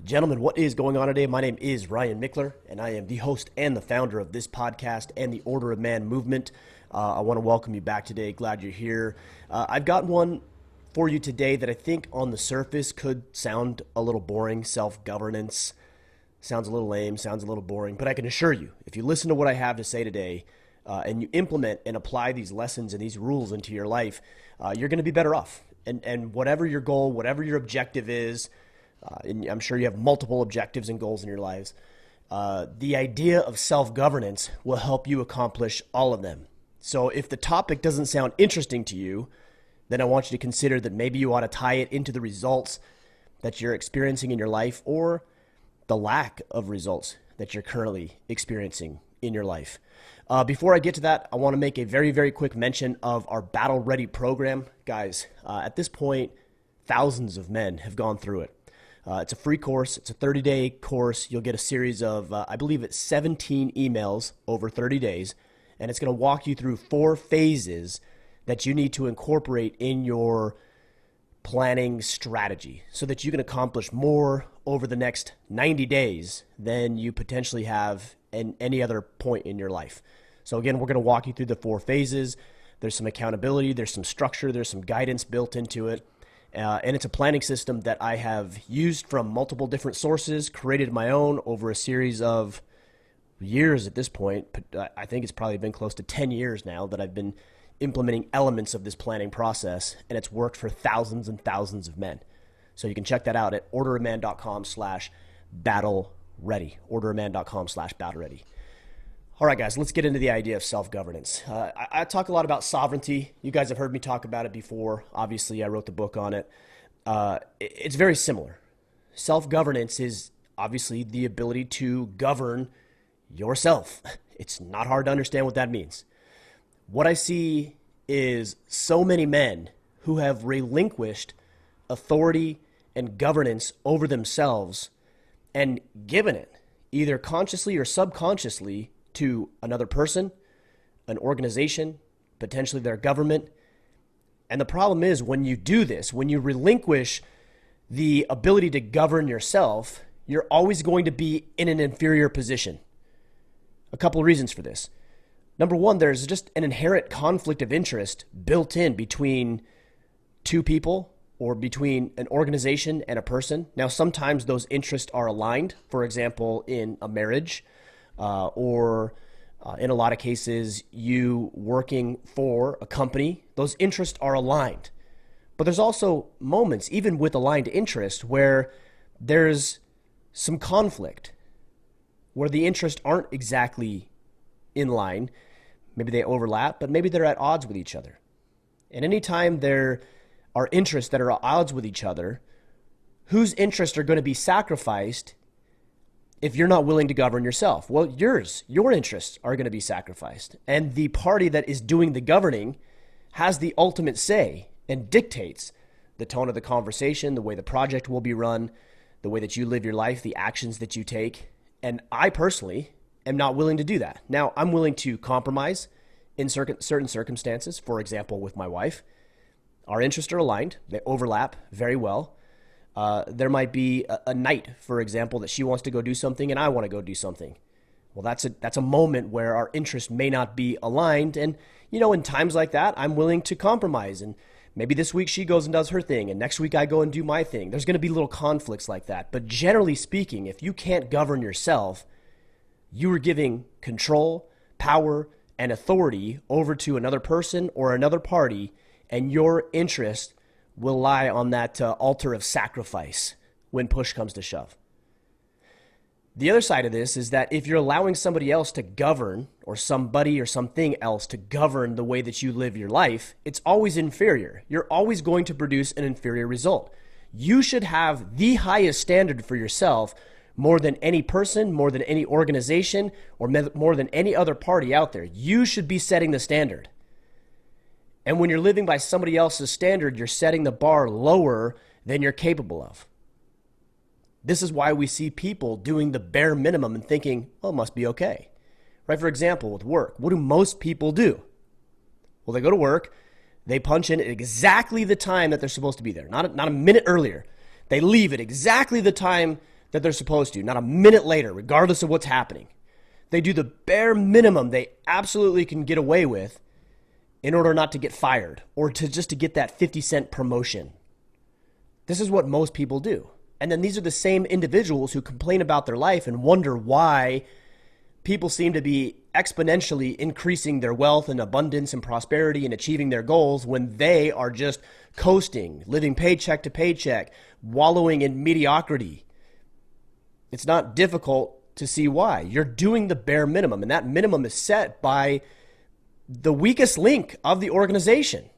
Gentlemen, what is going on today? My name is Ryan Mickler, and I am the host and the founder of this podcast and the Order of Man movement. I want to welcome you back today. Glad you're here. I've got one for you today that I think on the surface could sound a little boring. Self-governance sounds a little lame, sounds a little boring, but I can assure you, if you listen to what I have to say today and you implement and apply these lessons and these rules into your life, you're going to be better off. And whatever your goal, whatever your objective is, and I'm sure you have multiple objectives and goals in your lives, the idea of self-governance will help you accomplish all of them. So if the topic doesn't sound interesting to you, then I want you to consider that maybe you ought to tie it into the results that you're experiencing in your life or the lack of results that you're currently experiencing in your life. Before I get to that, I want to make a very, very quick mention of our Battle Ready program. Guys, at this point, thousands of men have gone through it. It's a free course. It's a 30-day course. You'll get a series of, I believe it's 17 emails over 30 days, and it's going to walk you through 4 phases that you need to incorporate in your planning strategy so that you can accomplish more over the next 90 days than you potentially have in any other point in your life. So again, we're going to walk you through the 4 phases. There's some accountability, there's some structure, there's some guidance built into it. And it's a planning system that I have used from multiple different sources, created my own over a series of years at this point. But I think it's probably been close to 10 years now that I've been implementing elements of this planning process, and it's worked for thousands and thousands of men. So you can check that out at orderofman.com/battle-ready, orderofman.com/battle-ready. All right, guys, let's get into the idea of self-governance. I talk a lot about sovereignty. You guys have heard me talk about it before. Obviously, I wrote the book on it. It's very similar. Self-governance is obviously the ability to govern yourself. It's not hard to understand what that means. What I see is so many men who have relinquished authority and governance over themselves and given it, either consciously or subconsciously, to another person, an organization, potentially their government. And the problem is when you do this, when you relinquish the ability to govern yourself, you're always going to be in an inferior position. A couple of reasons for this. Number one, there's just an inherent conflict of interest built in between two people or between an organization and a person. Now, sometimes those interests are aligned, for example, in a marriage, or in a lot of cases, you working for a company, those interests are aligned. But there's also moments, even with aligned interest, where there's some conflict, where the interests aren't exactly in line. Maybe they overlap, but maybe they're at odds with each other. And anytime there are interests that are at odds with each other, whose interests are going to be sacrificed if you're not willing to govern yourself? Well, your interests are going to be sacrificed. And the party that is doing the governing has the ultimate say and dictates the tone of the conversation, the way the project will be run, the way that you live your life, the actions that you take. And I personally am not willing to do that. Now, I'm willing to compromise in certain circumstances. For example, with my wife, our interests are aligned. They overlap very well. There might be a night, for example, that she wants to go do something and I want to go do something. Well, that's a moment where our interests may not be aligned. And, in times like that, I'm willing to compromise. And maybe this week she goes and does her thing, and next week I go and do my thing. There's going to be little conflicts like that. But generally speaking, if you can't govern yourself, you are giving control, power, and authority over to another person or another party, and your interest will lie on that altar of sacrifice when push comes to shove. The other side of this is that if you're allowing somebody else to govern, or somebody or something else to govern the way that you live your life, it's always inferior. You're always going to produce an inferior result. You should have the highest standard for yourself more than any person, more than any organization, or more than any other party out there. You should be setting the standard. And when you're living by somebody else's standard, you're setting the bar lower than you're capable of. This is why we see people doing the bare minimum and thinking, well, it must be okay. Right? For example, with work, what do most people do? Well, they go to work, they punch in at exactly the time that they're supposed to be there, not a minute earlier. They leave at exactly the time that they're supposed to, not a minute later, regardless of what's happening. They do the bare minimum they absolutely can get away with in order not to get fired or to get that 50-cent promotion. This is what most people do. And then these are the same individuals who complain about their life and wonder why people seem to be exponentially increasing their wealth and abundance and prosperity and achieving their goals when they are just coasting, living paycheck to paycheck, wallowing in mediocrity. It's not difficult to see why. You're doing the bare minimum, and that minimum is set by the weakest link of the organization.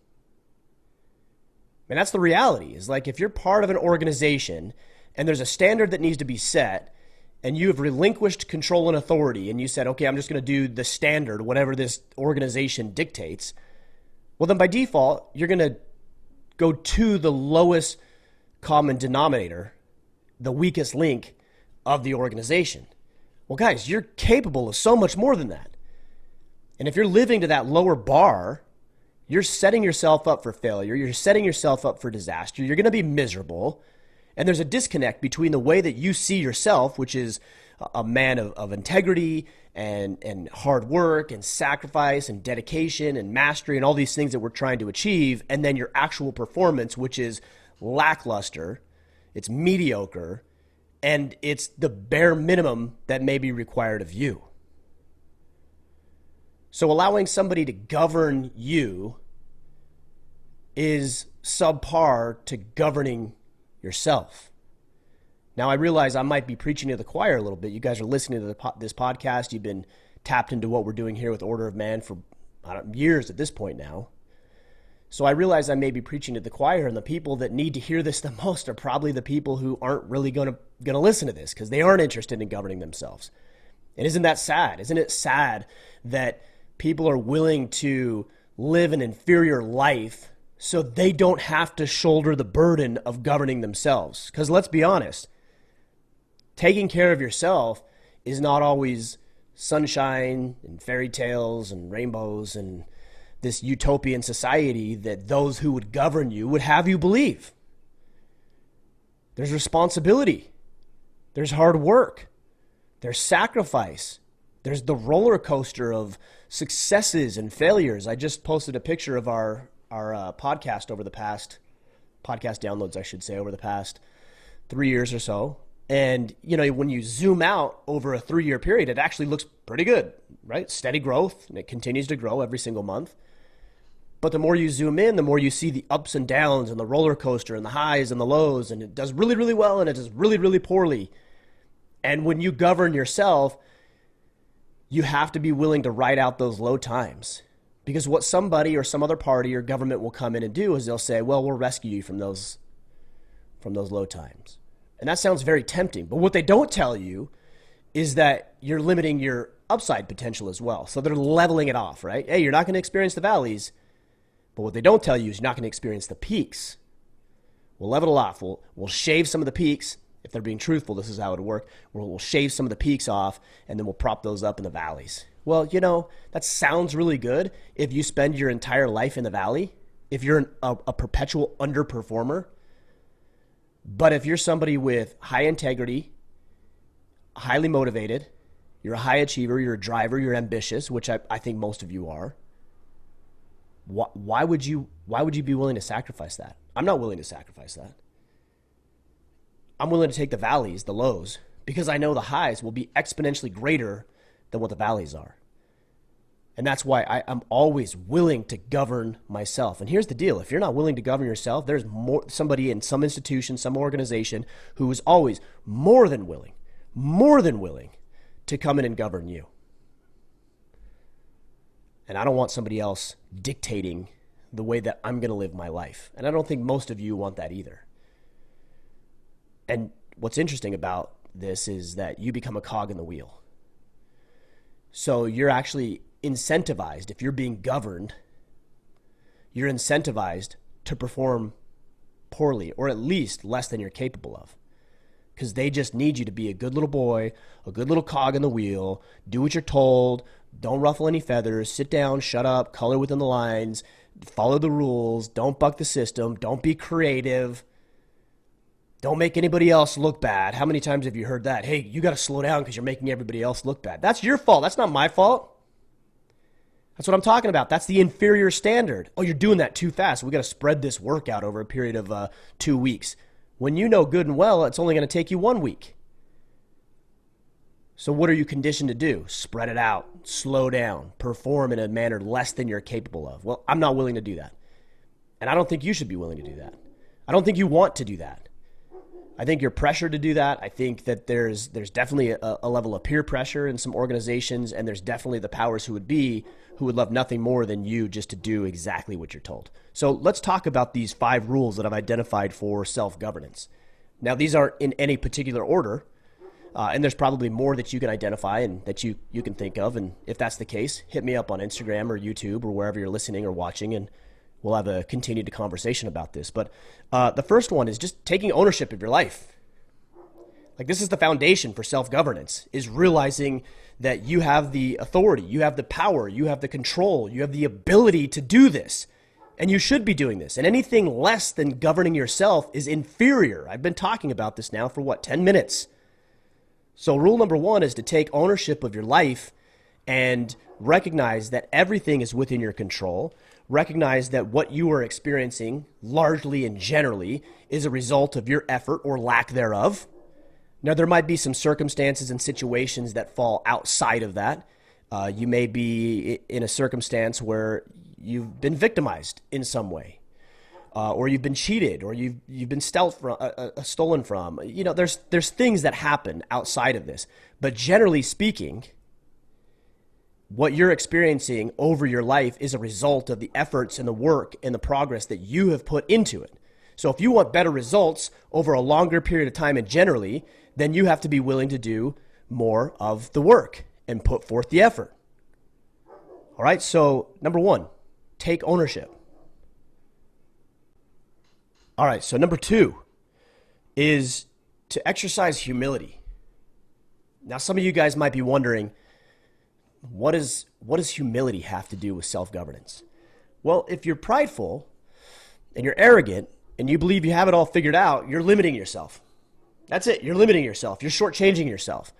And that's the reality, is like if you're part of an organization and there's a standard that needs to be set and you have relinquished control and authority and you said, okay, I'm just going to do the standard, whatever this organization dictates, well, then by default, you're going to go to the lowest common denominator, the weakest link of the organization. Well, guys, you're capable of so much more than that. And if you're living to that lower bar, you're setting yourself up for failure. You're setting yourself up for disaster. You're going to be miserable. And there's a disconnect between the way that you see yourself, which is a man of integrity and hard work and sacrifice and dedication and mastery and all these things that we're trying to achieve, and then your actual performance, which is lackluster, it's mediocre, and it's the bare minimum that may be required of you. So allowing somebody to govern you is subpar to governing yourself. Now, I realize I might be preaching to the choir a little bit. You guys are listening to this podcast. You've been tapped into what we're doing here with Order of Man for years at this point now. So I realize I may be preaching to the choir, and the people that need to hear this the most are probably the people who aren't really going to listen to this because they aren't interested in governing themselves. And isn't that sad? Isn't it sad that people are willing to live an inferior life so they don't have to shoulder the burden of governing themselves? Because let's be honest, taking care of yourself is not always sunshine and fairy tales and rainbows and this utopian society that those who would govern you would have you believe. There's responsibility. There's hard work. There's sacrifice. There's the roller coaster of successes and failures. I just posted a picture of our podcast downloads, I should say, over the past 3 years or so. And, you know, when you zoom out over a 3-year period, it actually looks pretty good, right? Steady growth, and it continues to grow every single month. But the more you zoom in, the more you see the ups and downs and the roller coaster and the highs and the lows, and it does really, really well and it does really, really poorly. And when you govern yourself, you have to be willing to ride out those low times. Because what somebody or some other party or government will come in and do is they'll say, well, we'll rescue you from those low times. And that sounds very tempting. But what they don't tell you is that you're limiting your upside potential as well. So they're leveling it off, right? Hey, you're not going to experience the valleys. But what they don't tell you is you're not going to experience the peaks. We'll level it off. We'll shave some of the peaks. If they're being truthful, this is how it would work. We'll shave some of the peaks off, and then we'll prop those up in the valleys. Well, you know, that sounds really good if you spend your entire life in the valley, if you're a perpetual underperformer. But if you're somebody with high integrity, highly motivated, you're a high achiever, you're a driver, you're ambitious, which I think most of you are, why would you be willing to sacrifice that? I'm not willing to sacrifice that. I'm willing to take the valleys, the lows, because I know the highs will be exponentially greater than what the valleys are. And that's why I'm always willing to govern myself. And here's the deal. If you're not willing to govern yourself, there's somebody in some institution, some organization who is always more than willing to come in and govern you. And I don't want somebody else dictating the way that I'm going to live my life. And I don't think most of you want that either. And what's interesting about this is that you become a cog in the wheel. So you're actually incentivized. If you're being governed, you're incentivized to perform poorly, or at least less than you're capable of. Because they just need you to be a good little boy, a good little cog in the wheel, do what you're told, don't ruffle any feathers, sit down, shut up, color within the lines, follow the rules, don't buck the system, don't be creative. Don't make anybody else look bad. How many times have you heard that? Hey, you got to slow down because you're making everybody else look bad. That's your fault. That's not my fault. That's what I'm talking about. That's the inferior standard. Oh, you're doing that too fast. We got to spread this work out over a period of 2 weeks. When you know good and well, it's only going to take you 1 week. So what are you conditioned to do? Spread it out, slow down, perform in a manner less than you're capable of. Well, I'm not willing to do that. And I don't think you should be willing to do that. I don't think you want to do that. I think you're pressured to do that. I think that there's definitely a level of peer pressure in some organizations, and there's definitely the powers who would love nothing more than you just to do exactly what you're told. So let's talk about these 5 rules that I've identified for self-governance. Now, these aren't in any particular order, and there's probably more that you can identify and that you can think of. And if that's the case, hit me up on Instagram or YouTube or wherever you're listening or watching, and we'll have a continued conversation about this. But the first one is just taking ownership of your life. Like, this is the foundation for self-governance, is realizing that you have the authority, you have the power, you have the control, you have the ability to do this. And you should be doing this. And anything less than governing yourself is inferior. I've been talking about this now for 10 minutes. So rule number 1 is to take ownership of your life and recognize that everything is within your control. Recognize that what you are experiencing, largely and generally, is a result of your effort or lack thereof. Now, there might be some circumstances and situations that fall outside of that. You may be in a circumstance where you've been victimized in some way, or you've been cheated, or you've been stolen from. You know, there's things that happen outside of this. But generally speaking, what you're experiencing over your life is a result of the efforts and the work and the progress that you have put into it. So if you want better results over a longer period of time and generally, then you have to be willing to do more of the work and put forth the effort. All right, so number 1, take ownership. All right, so number 2 is to exercise humility. Now, some of you guys might be wondering, what does humility have to do with self-governance? Well, if you're prideful and you're arrogant and you believe you have it all figured out, you're limiting yourself. That's it. You're limiting yourself. You're shortchanging yourself.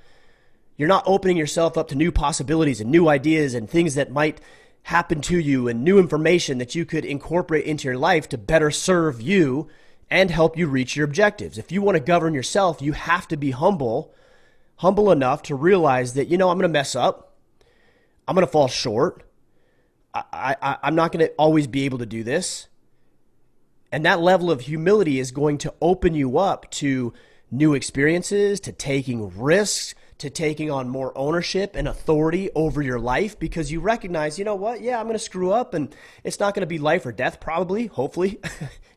You're not opening yourself up to new possibilities and new ideas and things that might happen to you and new information that you could incorporate into your life to better serve you and help you reach your objectives. If you want to govern yourself, you have to be humble enough to realize that, I'm going to mess up. I'm going to fall short. I'm not going to always be able to do this. And that level of humility is going to open you up to new experiences, to taking risks, to taking on more ownership and authority over your life, because you recognize, you know what? Yeah, I'm going to screw up, and it's not going to be life or death, probably, hopefully.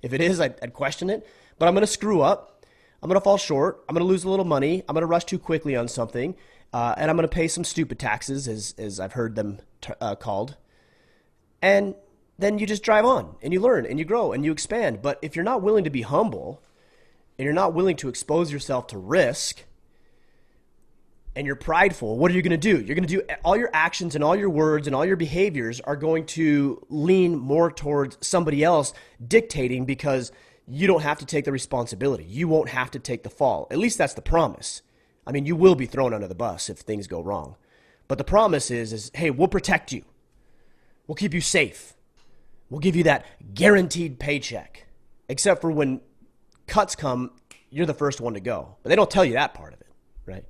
If it is, I'd question it. But I'm going to screw up. I'm going to fall short. I'm going to lose a little money. I'm going to rush too quickly on something. And I'm going to pay some stupid taxes, as I've heard them called. And then you just drive on, and you learn, and you grow, and you expand. But if you're not willing to be humble, and you're not willing to expose yourself to risk, and you're prideful, what are you going to do? You're going to do all your actions and all your words and all your behaviors are going to lean more towards somebody else dictating, because you don't have to take the responsibility. You won't have to take the fall. At least that's the promise. I mean, you will be thrown under the bus if things go wrong. But the promise is, hey, we'll protect you. We'll keep you safe. We'll give you that guaranteed paycheck. Except for when cuts come, you're the first one to go. But they don't tell you that part of it, right?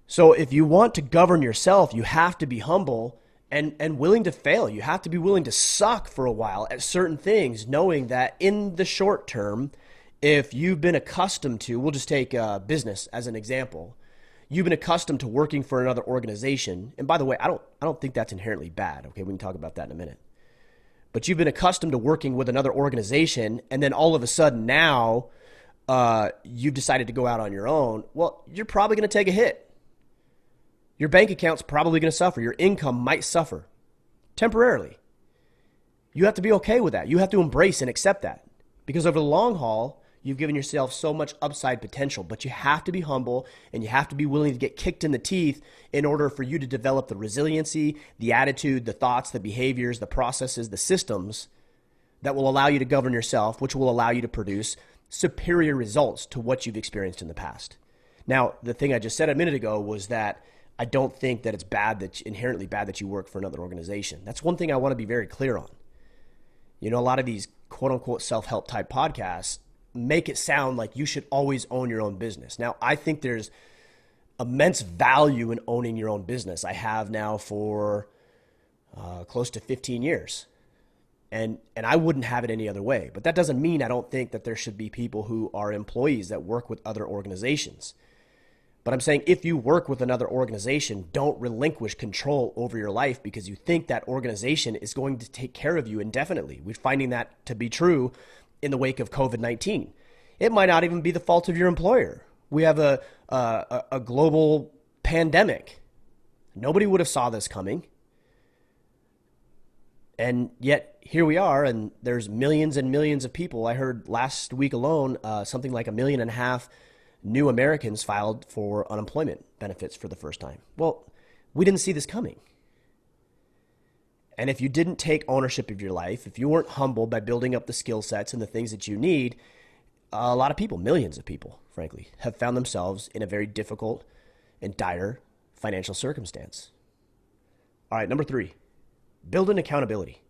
So if you want to govern yourself, you have to be humble and willing to fail. You have to be willing to suck for a while at certain things, knowing that in the short term, if you've been accustomed to, we'll just take business as an example. You've been accustomed to working for another organization. And by the way, I don't think that's inherently bad. Okay, we can talk about that in a minute. But you've been accustomed to working with another organization, and then all of a sudden now you've decided to go out on your own. Well, you're probably going to take a hit. Your bank account's probably going to suffer. Your income might suffer temporarily. You have to be okay with that. You have to embrace and accept that, because over the long haul, you've given yourself so much upside potential. But you have to be humble, and you have to be willing to get kicked in the teeth in order for you to develop the resiliency, the attitude, the thoughts, the behaviors, the processes, the systems that will allow you to govern yourself, which will allow you to produce superior results to what you've experienced in the past. Now, the thing I just said a minute ago was that I don't think that it's inherently bad that you work for another organization. That's one thing I want to be very clear on. You know, a lot of these quote unquote self-help type podcasts make it sound like you should always own your own business. Now, I think there's immense value in owning your own business. I have now for close to 15 years. And I wouldn't have it any other way. But that doesn't mean I don't think that there should be people who are employees that work with other organizations. But I'm saying if you work with another organization, don't relinquish control over your life because you think that organization is going to take care of you indefinitely. We're finding that to be true in the wake of COVID-19. It might not even be the fault of your employer. We have a global pandemic. Nobody would have saw this coming. And yet here we are, and there's millions and millions of people. I heard last week alone, something like 1.5 million new Americans filed for unemployment benefits for the first time. Well, we didn't see this coming. And if you didn't take ownership of your life, if you weren't humble by building up the skill sets and the things that you need, a lot of people, millions of people, frankly, have found themselves in a very difficult and dire financial circumstance. All right, number 3, build an accountability.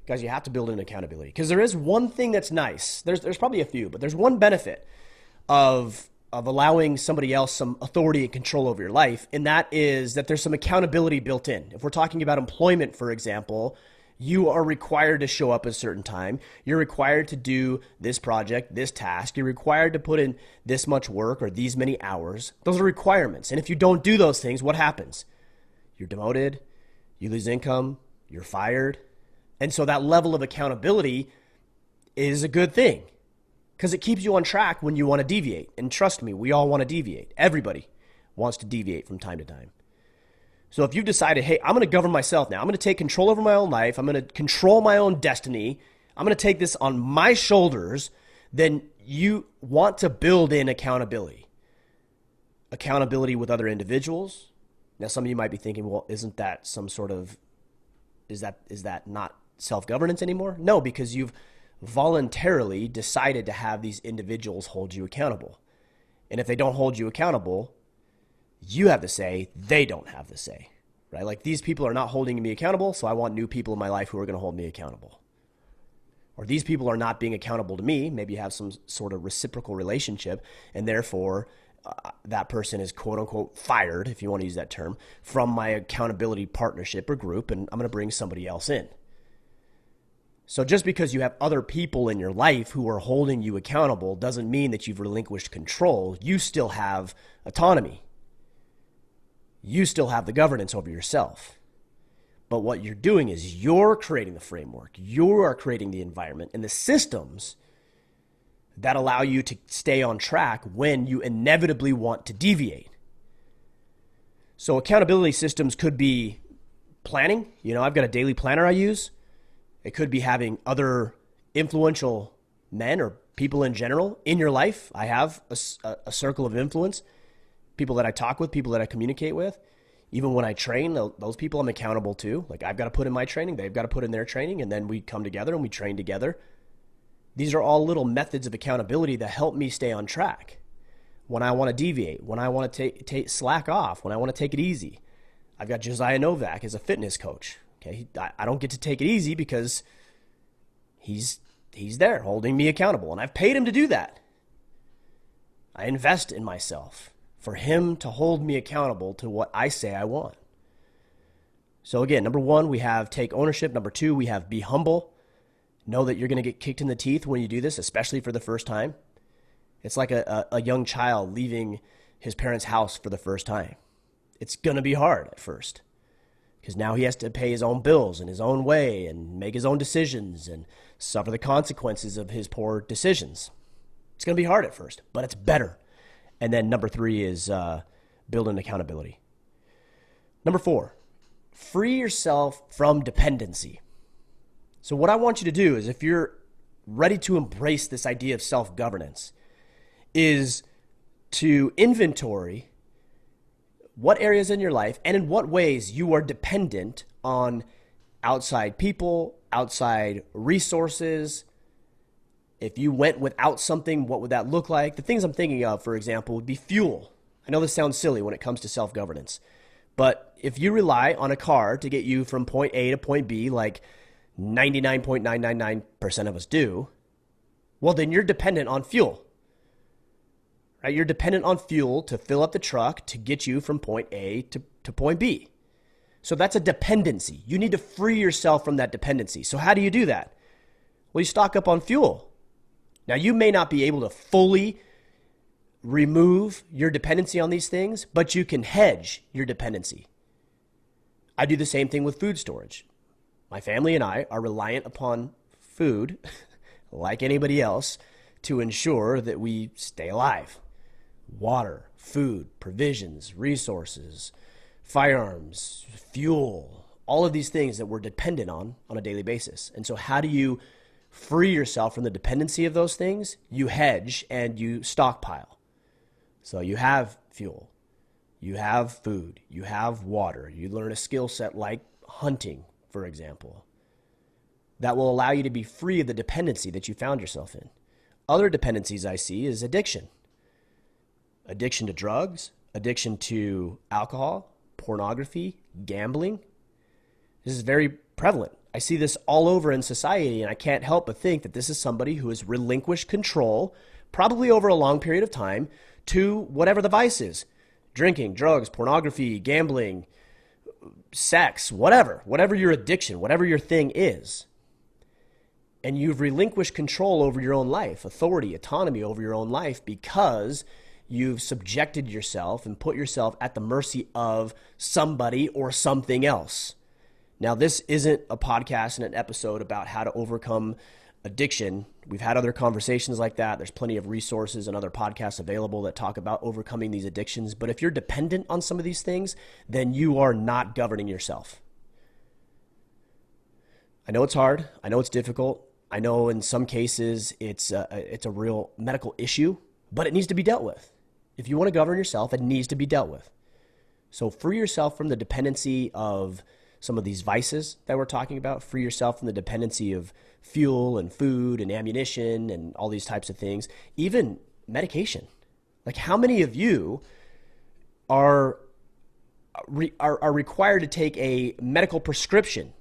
Guys, you have to build an accountability because there is one thing that's nice. There's probably a few, but there's one benefit of allowing somebody else some authority and control over your life, and that is that there's some accountability built in. If we're talking about employment, for example, you are required to show up at a certain time. You're required to do this project, this task. You're required to put in this much work or these many hours. Those are requirements. And if you don't do those things, what happens? You're demoted, you lose income, you're fired. And so that level of accountability is a good thing because it keeps you on track when you want to deviate. And trust me, we all want to deviate. Everybody wants to deviate from time to time. So if you've decided, hey, I'm going to govern myself now. I'm going to take control over my own life. I'm going to control my own destiny. I'm going to take this on my shoulders. Then you want to build in accountability. Accountability with other individuals. Now, some of you might be thinking, well, isn't that some sort of, is that not self-governance anymore? No, because you've voluntarily decided to have these individuals hold you accountable. And if they don't hold you accountable, you have the say, they don't have the say, right? Like these people are not holding me accountable, so I want new people in my life who are going to hold me accountable. Or these people are not being accountable to me. Maybe you have some sort of reciprocal relationship, and therefore that person is quote unquote fired, if you want to use that term, from my accountability partnership or group, and I'm going to bring somebody else in. So just because you have other people in your life who are holding you accountable doesn't mean that you've relinquished control. You still have autonomy. You still have the governance over yourself. But what you're doing is you're creating the framework. You are creating the environment and the systems that allow you to stay on track when you inevitably want to deviate. So accountability systems could be planning. You know, I've got a daily planner I use. It could be having other influential men or people in general in your life. I have a circle of influence, people that I talk with, people that I communicate with. Even when I train, those people I'm accountable to. Like I've got to put in my training, they've got to put in their training, and then we come together and we train together. These are all little methods of accountability that help me stay on track. When I want to deviate, when I want to take slack off, when I want to take it easy. I've got Josiah Novak as a fitness coach. Okay, I don't get to take it easy because he's there holding me accountable, and I've paid him to do that. I invest in myself for him to hold me accountable to what I say I want. So again, number 1, we have take ownership. Number 2, we have be humble. Know that you're going to get kicked in the teeth when you do this, especially for the first time. It's like a young child leaving his parents' house for the first time. It's going to be hard at first because now he has to pay his own bills in his own way and make his own decisions and suffer the consequences of his poor decisions. It's going to be hard at first, but it's better. And then number 3 is build an accountability. Number 4, free yourself from dependency. So what I want you to do is, if you're ready to embrace this idea of self-governance, is to inventory what areas in your life and in what ways you are dependent on outside people, outside resources, If you went without something, what would that look like? The things I'm thinking of, for example, would be fuel. I know this sounds silly when it comes to self-governance, but if you rely on a car to get you from point A to point B, like 99.999% of us do, well, then you're dependent on fuel, right? You're dependent on fuel to fill up the truck to get you from point A to point B. So that's a dependency. You need to free yourself from that dependency. So how do you do that? Well, you stock up on fuel. Now, you may not be able to fully remove your dependency on these things, but you can hedge your dependency. I do the same thing with food storage. My family and I are reliant upon food, like anybody else, to ensure that we stay alive. Water, food, provisions, resources, firearms, fuel, all of these things that we're dependent on a daily basis. And so how do you free yourself from the dependency of those things? You hedge and you stockpile. So you have fuel, you have food, you have water, you learn a skill set like hunting, for example, that will allow you to be free of the dependency that you found yourself in. Other dependencies I see is addiction. Addiction to drugs, addiction to alcohol, pornography, gambling. This is very prevalent. I see this all over in society, and I can't help but think that this is somebody who has relinquished control, probably over a long period of time, to whatever the vice is. Drinking, drugs, pornography, gambling, sex, whatever your addiction, whatever your thing is. And you've relinquished control over your own life, authority, autonomy over your own life, because you've subjected yourself and put yourself at the mercy of somebody or something else. Now, this isn't a podcast and an episode about how to overcome addiction. We've had other conversations like that. There's plenty of resources and other podcasts available that talk about overcoming these addictions. But if you're dependent on some of these things, then you are not governing yourself. I know it's hard. I know it's difficult. I know in some cases it's a real medical issue, but it needs to be dealt with. If you want to govern yourself, it needs to be dealt with. So free yourself from the dependency of some of these vices that we're talking about. Free yourself from the dependency of fuel and food and ammunition and all these types of things. Even medication. Like, how many of you are required to take a medical prescription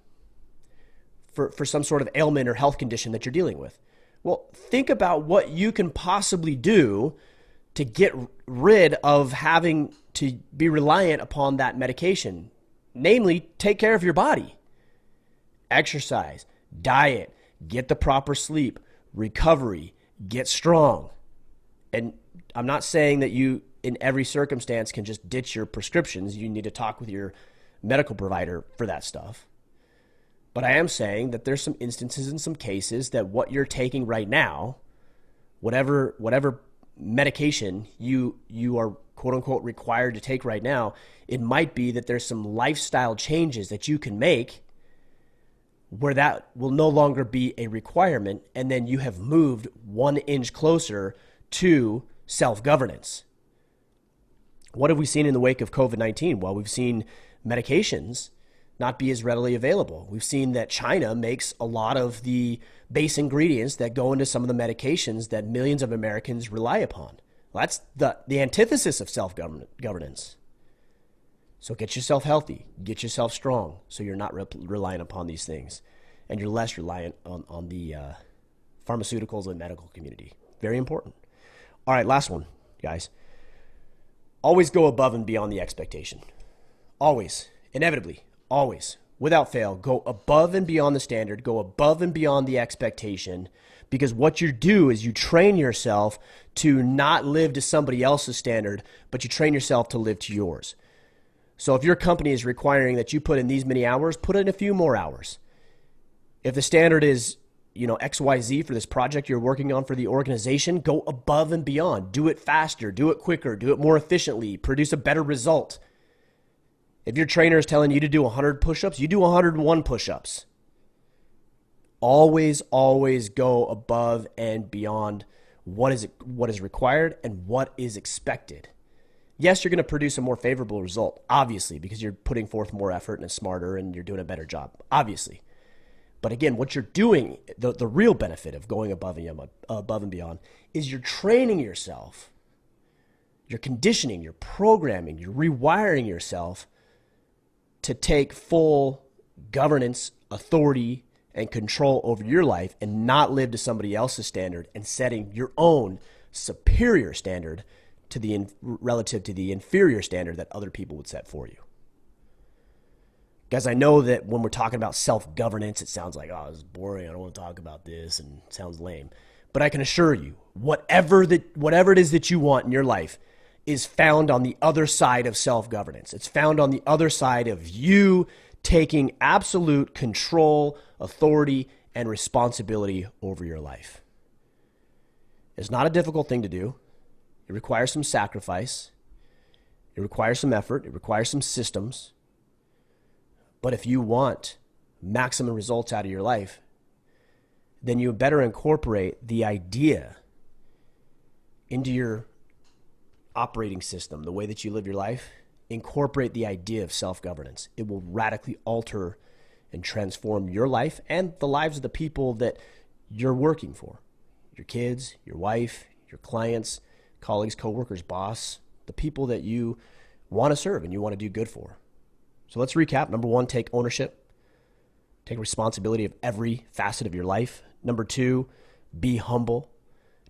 for some sort of ailment or health condition that you're dealing with? Well, think about what you can possibly do to get rid of having to be reliant upon that medication. Namely, take care of your body. Exercise, diet, get the proper sleep, recovery, get strong. And I'm not saying that you, in every circumstance, can just ditch your prescriptions. You need to talk with your medical provider for that stuff. But I am saying that there's some instances in some cases that what you're taking right now, whatever medication you are quote unquote required to take right now, it might be that there's some lifestyle changes that you can make where that will no longer be a requirement, and then you have moved 1 inch closer to self-governance. What have we seen in the wake of COVID-19? Well, we've seen medications not be as readily available. We've seen that China makes a lot of the base ingredients that go into some of the medications that millions of Americans rely upon. Well, that's the antithesis of self-governance. So get yourself healthy, get yourself strong, so you're not reliant upon these things, and you're less reliant on the pharmaceuticals and medical community. Very important. All right, last one, guys. Always go above and beyond the expectation. Always, inevitably, always, without fail, go above and beyond the standard, go above and beyond the expectation, because what you do is you train yourself to not live to somebody else's standard, but you train yourself to live to yours. So if your company is requiring that you put in these many hours, put in a few more hours. If the standard is, XYZ for this project you're working on for the organization, go above and beyond. Do it faster, do it quicker, do it more efficiently, produce a better result. If your trainer is telling you to do 100 push-ups, you do 101 push-ups. Always, always go above and beyond what is required and what is expected. Yes, you're going to produce a more favorable result, obviously, because you're putting forth more effort and it's smarter and you're doing a better job, obviously. But again, what you're doing, the real benefit of going above and beyond, is you're training yourself, you're conditioning, you're programming, you're rewiring yourself to take full governance, authority, and control over your life and not live to somebody else's standard and setting your own superior standard relative to the inferior standard that other people would set for you. Guys, I know that when we're talking about self-governance, it sounds like, oh, it's boring. I don't want to talk about this, and it sounds lame. But I can assure you, whatever it is that you want in your life is found on the other side of self-governance. It's found on the other side of you taking absolute control, authority, and responsibility over your life. It's not a difficult thing to do. It requires some sacrifice. It requires some effort. It requires some systems. But if you want maximum results out of your life, then you better incorporate the idea into your operating system, the way that you live your life. Incorporate the idea of self-governance. It will radically alter and transform your life and the lives of the people that you're working for. Your kids, your wife, your clients, colleagues, coworkers, boss, the people that you want to serve and you want to do good for. So let's recap. Number 1, take ownership. Take responsibility of every facet of your life. Number 2, be humble.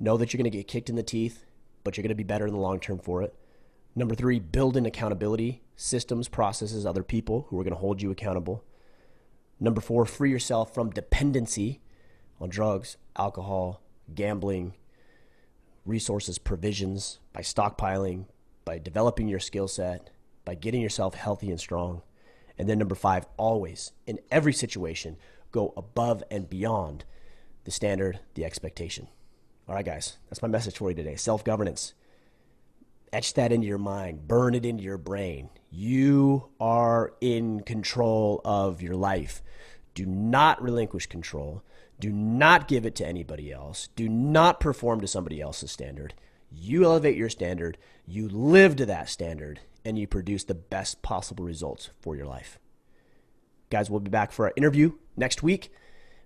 Know that you're going to get kicked in the teeth, but you're going to be better in the long term for it. Number 3, build in accountability, systems, processes, other people who are going to hold you accountable. Number 4, free yourself from dependency on drugs, alcohol, gambling, resources, provisions, by stockpiling, by developing your skill set, by getting yourself healthy and strong. And then number 5, always, in every situation, go above and beyond the standard, the expectation. All right, guys, that's my message for you today. Self-governance. Etch that into your mind. Burn it into your brain. You are in control of your life. Do not relinquish control. Do not give it to anybody else. Do not perform to somebody else's standard. You elevate your standard. You live to that standard. And you produce the best possible results for your life. Guys, we'll be back for our interview next week.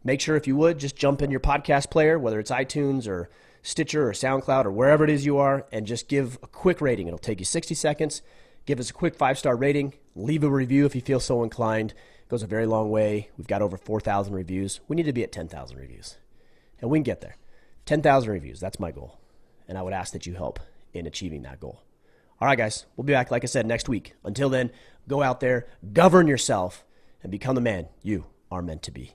Make sure, if you would, just jump in your podcast player, whether it's iTunes or Stitcher or SoundCloud or wherever it is you are, and just give a quick rating. It'll take you 60 seconds. Give us a quick 5-star rating. Leave a review if you feel so inclined. It goes a very long way. We've got over 4,000 reviews. We need to be at 10,000 reviews. And we can get there. 10,000 reviews, that's my goal. And I would ask that you help in achieving that goal. All right, guys, we'll be back, like I said, next week. Until then, go out there, govern yourself, and become the man you are meant to be.